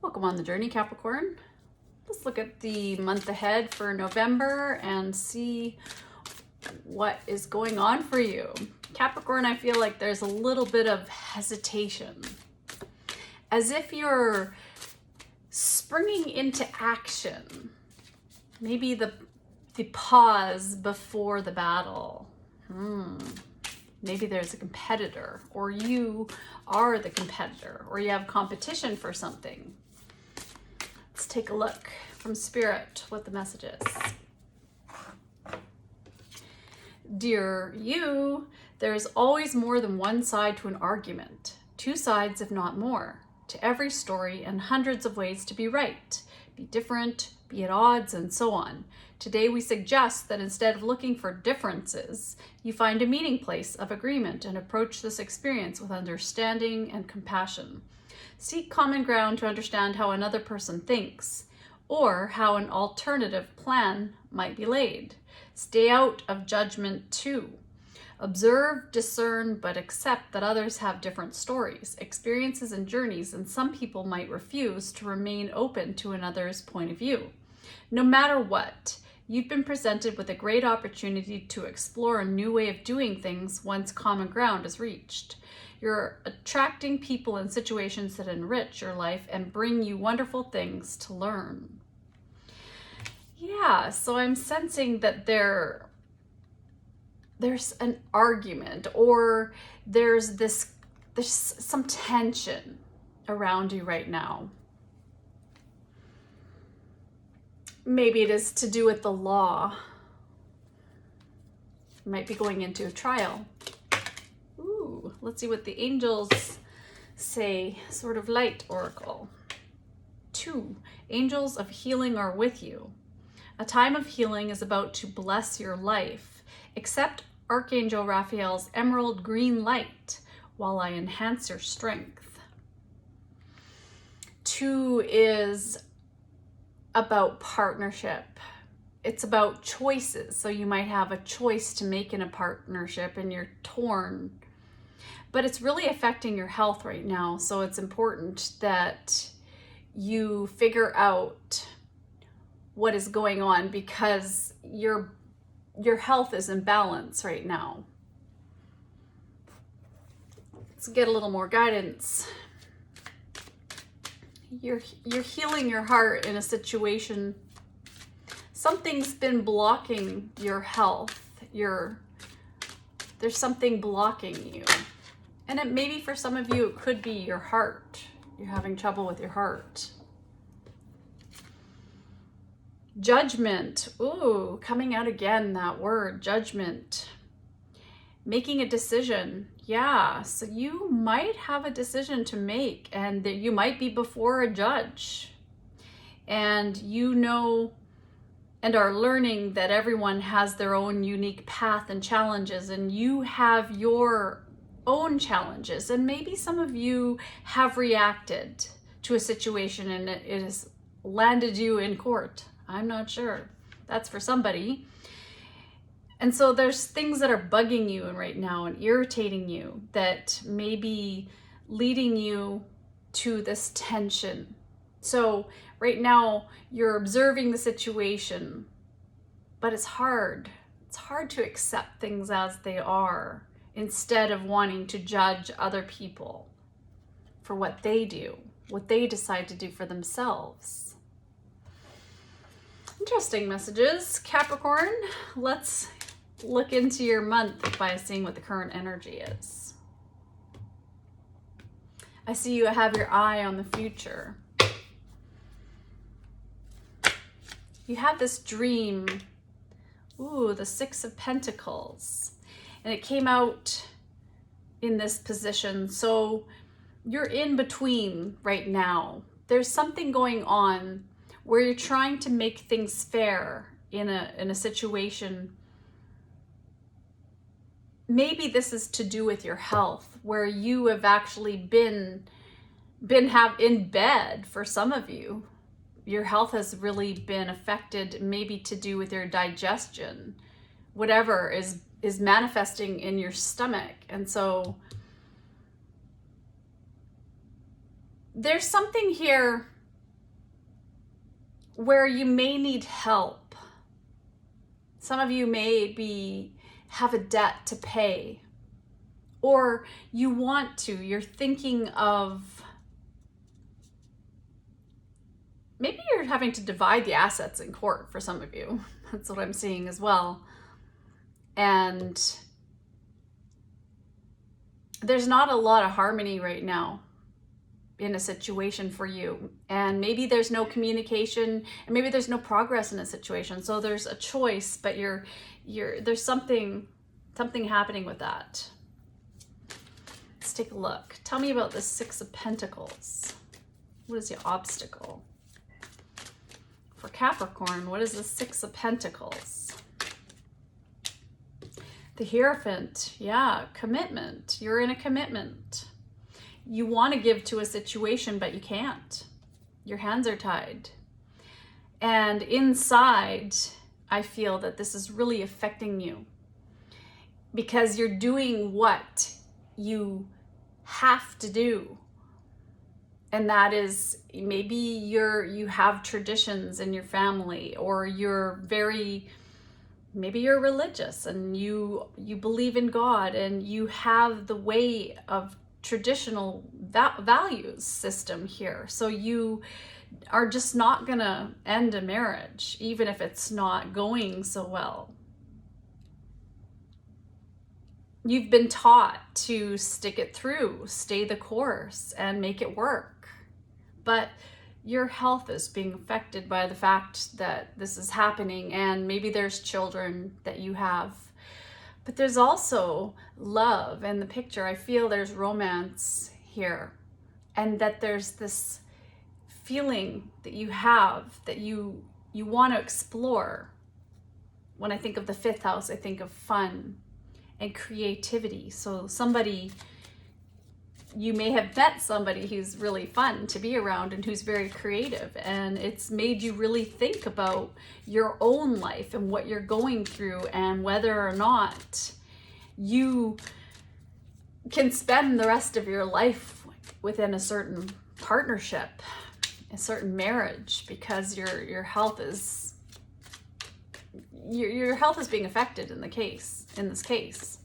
Welcome on the journey, Capricorn. Let's look at the month ahead for November and see what is going on for you. Capricorn, I feel like there's a little bit of hesitation, as if you're springing into action. Maybe the pause before the battle. Maybe there's a competitor, or you are the competitor, or you have competition for something. Let's take a look from Spirit what the message is. Dear you, there's always more than one side to an argument. Two sides, if not more, to every story, and hundreds of ways to be right, be different, be at odds, and so on. Today we suggest that instead of looking for differences, you find a meeting place of agreement and approach this experience with understanding and compassion. Seek common ground to understand how another person thinks, or how an alternative plan might be laid. Stay out of judgment too. Observe, discern, but accept that others have different stories, experiences, and journeys, and some people might refuse to remain open to another's point of view. No matter what, you've been presented with a great opportunity to explore a new way of doing things once common ground is reached. You're attracting people and situations that enrich your life and bring you wonderful things to learn. Yeah, so I'm sensing that there's an argument, or there's some tension around you right now. Maybe it is to do with the law. You might be going into a trial. Ooh, let's see what the angels say. Sword of Light Oracle. 2. Angels of healing are with you. A time of healing is about to bless your life. Accept Archangel Raphael's emerald green light while I enhance your strength. 2 is about partnership. It's about choices. So you might have a choice to make in a partnership and you're torn. But it's really affecting your health right now. So it's important that you figure out what is going on, because your health is in balance right now. Let's get a little more guidance. You're healing your heart in a situation. Something's been blocking your health. There's something blocking you. And it maybe for some of you, it could be your heart. You're having trouble with your heart. Judgment. Ooh, coming out again, that word, judgment. Making a decision. Yeah, so you might have a decision to make, and that you might be before a judge. And you know and are learning that everyone has their own unique path and challenges, and you have your own challenges. And maybe some of you have reacted to a situation and it has landed you in court. I'm not sure. That's for somebody. And so there's things that are bugging you right now and irritating you that may be leading you to this tension. So right now you're observing the situation, but it's hard. It's hard to accept things as they are instead of wanting to judge other people for what they do, what they decide to do for themselves. Interesting messages, Capricorn. Let's look into your month by seeing what the current energy is. I see you have your eye on the future. You have this dream. Ooh, the 6 of Pentacles. And it came out in this position. So you're in between right now. There's something going on where you're trying to make things fair in a situation. Maybe this is to do with your health, where you have actually been in bed. For some of you, your health has really been affected, maybe to do with your digestion, whatever is manifesting in your stomach. And so there's something here where you may need help. Some of you may have a debt to pay, or you want to, you're thinking of, maybe you're having to divide the assets in court for some of you. That's what I'm seeing as well. And there's not a lot of harmony right now in a situation for you. And maybe there's no communication, and maybe there's no progress in a situation. So there's a choice, but there's something happening with that. Let's take a look. Tell me about the Six of Pentacles. What is the obstacle? For Capricorn, what is the Six of Pentacles? The Hierophant, yeah, commitment. You're in a commitment. You want to give to a situation, but you can't. Your hands are tied. And inside, I feel that this is really affecting you because you're doing what you have to do. And that is, maybe you have traditions in your family, or maybe you're religious and you believe in God, and you have the way of traditional values system here. So you are just not gonna end a marriage, even if it's not going so well. You've been taught to stick it through, stay the course, and make it work. But your health is being affected by the fact that this is happening, and maybe there's children that you have. But there's also love in the picture. I feel there's romance here, and that there's this feeling that you have that you want to explore. When I think of the 5th house, I think of fun and creativity. So you may have met somebody who's really fun to be around and who's very creative, and it's made you really think about your own life and what you're going through, and whether or not you can spend the rest of your life within a certain partnership, a certain marriage, because your health is being affected in this case.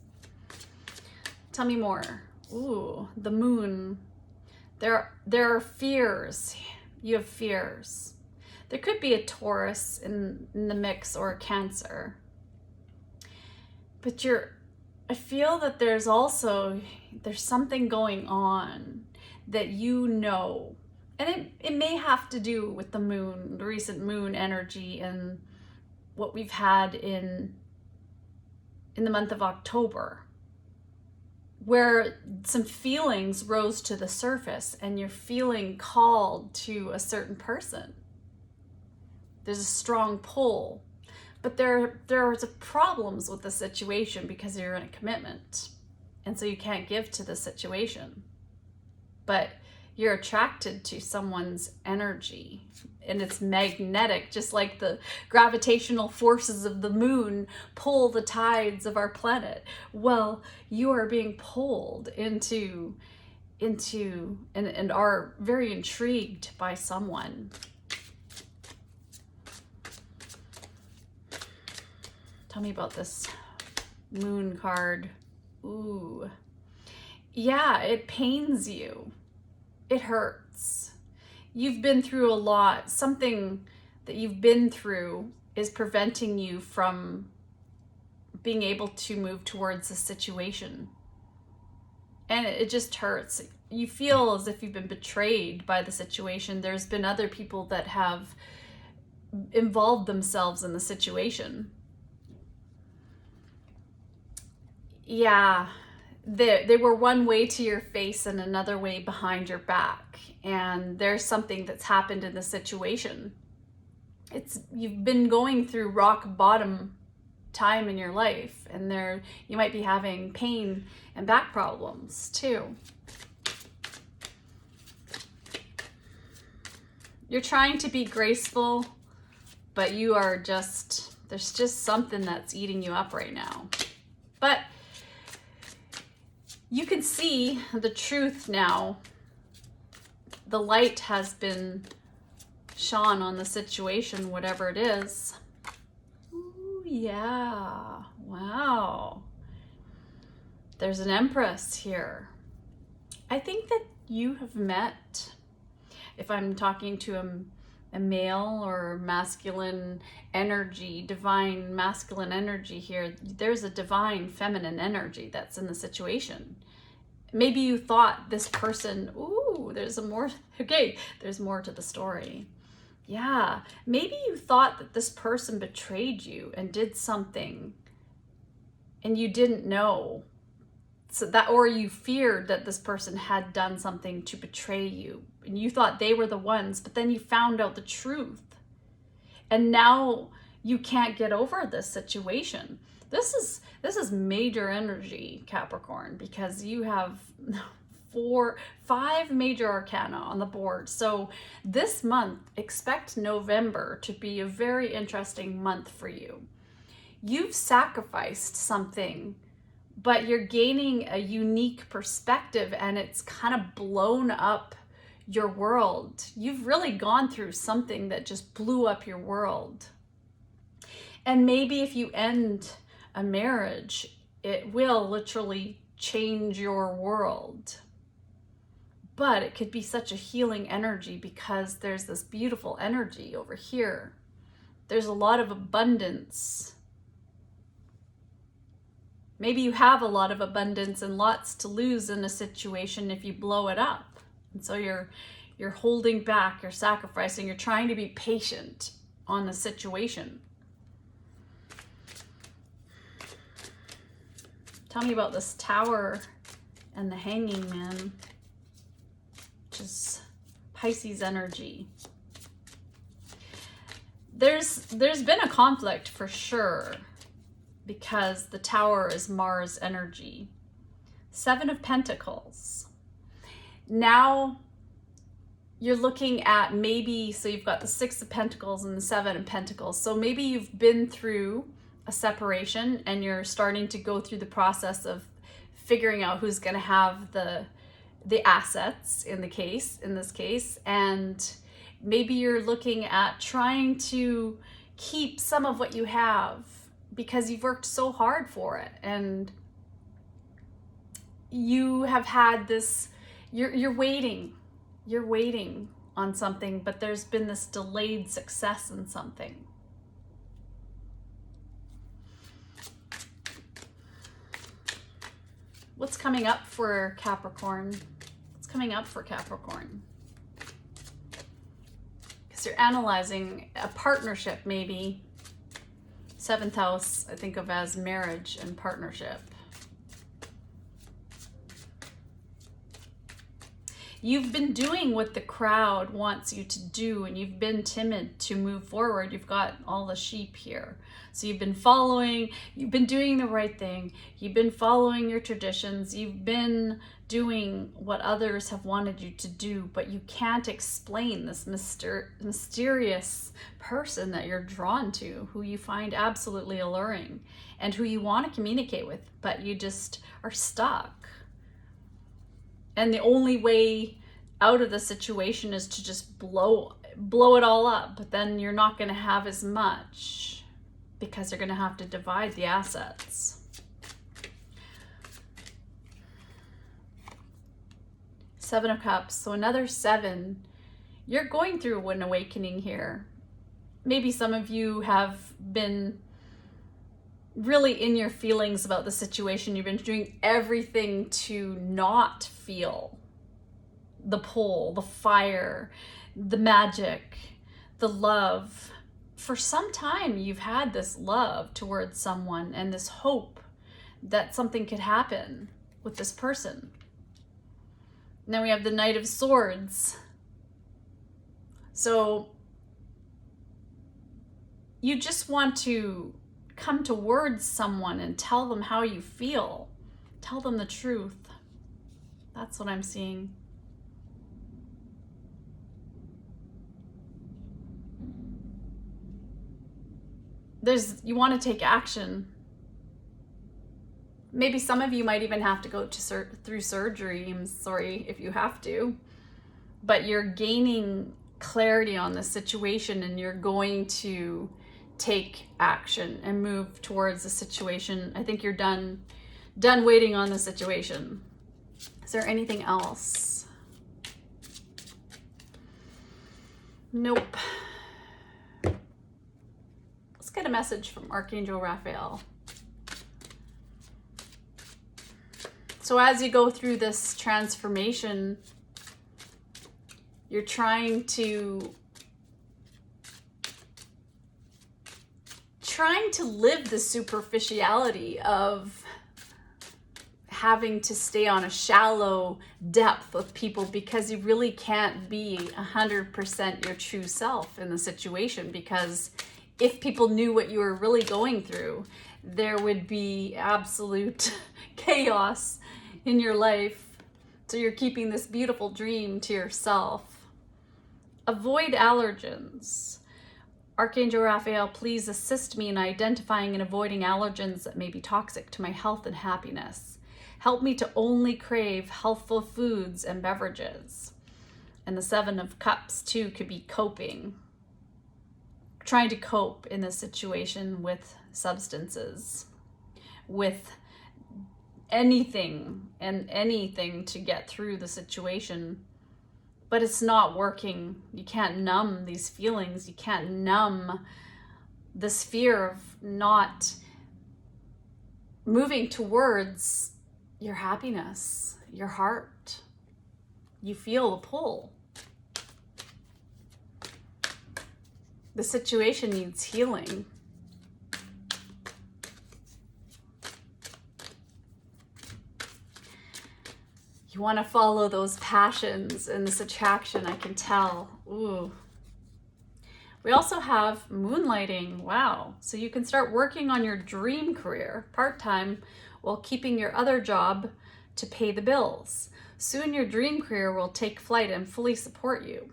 Tell me more. Ooh, the Moon. There are fears. You have fears. There could be a Taurus in the mix, or a Cancer. But I feel that there's something going on that you know. And it may have to do with the moon, the recent moon energy, and what we've had in the month of October, where some feelings rose to the surface and you're feeling called to a certain person. There's a strong pull, but there are problems with the situation because you're in a commitment, and so you can't give to the situation. But you're attracted to someone's energy, and it's magnetic, just like the gravitational forces of the moon pull the tides of our planet. Well, you are being pulled into and are very intrigued by someone. Tell me about this moon card. Ooh. Yeah, it pains you. It hurts. You've been through a lot. Something that you've been through is preventing you from being able to move towards a situation. And it just hurts. You feel as if you've been betrayed by the situation. There's been other people that have involved themselves in the situation. Yeah. They were one way to your face and another way behind your back. And there's something that's happened in the situation. You've been going through rock bottom time in your life, and you might be having pain and back problems too. You're trying to be graceful, but there's just something that's eating you up right now. But you can see the truth now. The light has been shone on the situation, whatever it is. Ooh, yeah. Wow. There's an Empress here. I think that you have met, if I'm talking to a male or masculine energy, divine masculine energy here, there's a divine feminine energy that's in the situation. Maybe you thought this person, ooh, there's more to the story. Yeah, maybe you thought that this person betrayed you and did something and you didn't know. So that, or you feared that this person had done something to betray you and you thought they were the ones, but then you found out the truth. And now you can't get over this situation. This is major energy, Capricorn, because you have 5 major arcana on the board. So this month, expect November to be a very interesting month for you. You've sacrificed something, but you're gaining a unique perspective and it's kind of blown up your world. You've really gone through something that just blew up your world. And maybe if you end a marriage, it will literally change your world. But it could be such a healing energy because there's this beautiful energy over here. There's a lot of abundance. Maybe you have a lot of abundance and lots to lose in a situation if you blow it up. And so you're holding back, you're sacrificing, you're trying to be patient on the situation. Tell me about this Tower and the Hanging Man, which is Pisces energy. There's been a conflict for sure, because the Tower is Mars energy. 7 of Pentacles. Now you're looking at maybe, so you've got the 6 of Pentacles and the 7 of Pentacles. So maybe you've been through a separation and you're starting to go through the process of figuring out who's going to have the assets in this case. And maybe you're looking at trying to keep some of what you have, because you've worked so hard for it and you have had this, you're waiting on something, but there's been this delayed success in something. What's coming up for Capricorn? What's coming up for Capricorn? Because you're analyzing a partnership maybe. 7th house, I think of as marriage and partnership. You've been doing what the crowd wants you to do, and you've been timid to move forward. You've got all the sheep here. So you've been doing the right thing. You've been following your traditions. You've been doing what others have wanted you to do, but you can't explain this mysterious person that you're drawn to, who you find absolutely alluring and who you want to communicate with, but you just are stuck. And the only way out of the situation is to just blow it all up, but then you're not going to have as much because you're going to have to divide the assets. Seven of Cups, so another 7. You're going through an awakening here. Maybe some of you have been really in your feelings about the situation. You've been doing everything to not feel the pull, the fire, the magic, the love. For some time, you've had this love towards someone and this hope that something could happen with this person. Now we have the Knight of Swords. So you just want to come towards someone and tell them how you feel. Tell them the truth. That's what I'm seeing. You want to take action. Maybe some of you might even have to go through surgery. I'm sorry if you have to, but you're gaining clarity on the situation, and you're going to take action and move towards the situation. I think you're done waiting on the situation. Is there anything else? Nope. Let's get a message from Archangel Raphael. So as you go through this transformation, you're trying to live the superficiality of having to stay on a shallow depth with people, because you really can't be 100% your true self in the situation, because if people knew what you were really going through, there would be absolute chaos in your life. So you're keeping this beautiful dream to yourself. Avoid allergens. Archangel Raphael, please assist me in identifying and avoiding allergens that may be toxic to my health and happiness. Help me to only crave healthful foods and beverages. And the Seven of Cups too could be coping. Trying to cope in this situation with substances, with anything to get through the situation. But it's not working. You can't numb these feelings. You can't numb this fear of not moving towards your happiness, your heart. You feel the pull. The situation needs healing. You want to follow those passions and this attraction, I can tell. Ooh. We also have moonlighting. Wow. So you can start working on your dream career part-time while keeping your other job to pay the bills. Soon your dream career will take flight and fully support you.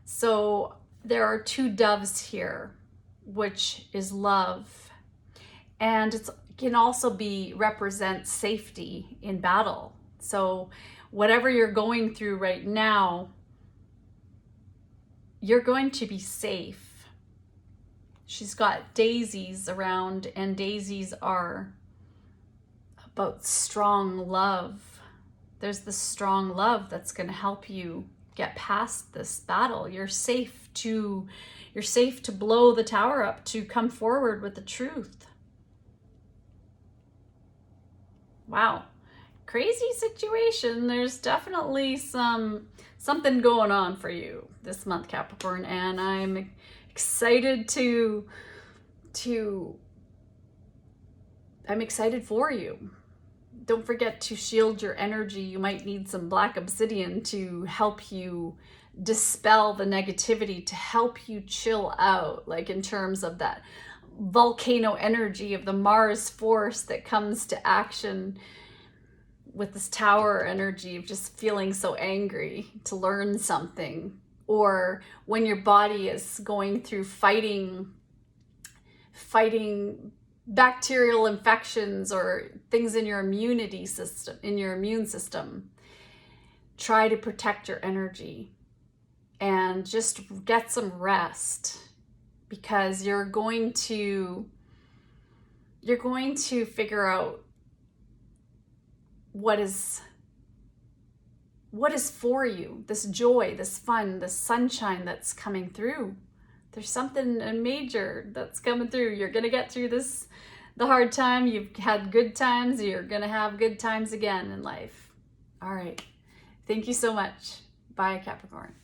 So there are two doves here, which is love. And it can also represent safety in battle. So whatever you're going through right now, you're going to be safe. She's got daisies around, and daisies are about strong love. There's this strong love that's going to help you get past this battle. You're safe to blow the tower up, to come forward with the truth. Wow. Crazy situation. There's definitely something going on for you this month, Capricorn, and I'm excited I'm excited for you. Don't forget to shield your energy. You might need some black obsidian to help you dispel the negativity, to help you chill out, like in terms of that volcano energy of the Mars force that comes to action with this tower energy of just feeling so angry to learn something, or when your body is going through fighting bacterial infections or things in your immune system. Try to protect your energy and just get some rest, because you're going to figure out what is for you, this joy, this fun, this sunshine that's coming through. There's something major that's coming through. You're going to get through the hard time. You've had good times. You're going to have good times again in life. All right. Thank you so much. Bye, Capricorn.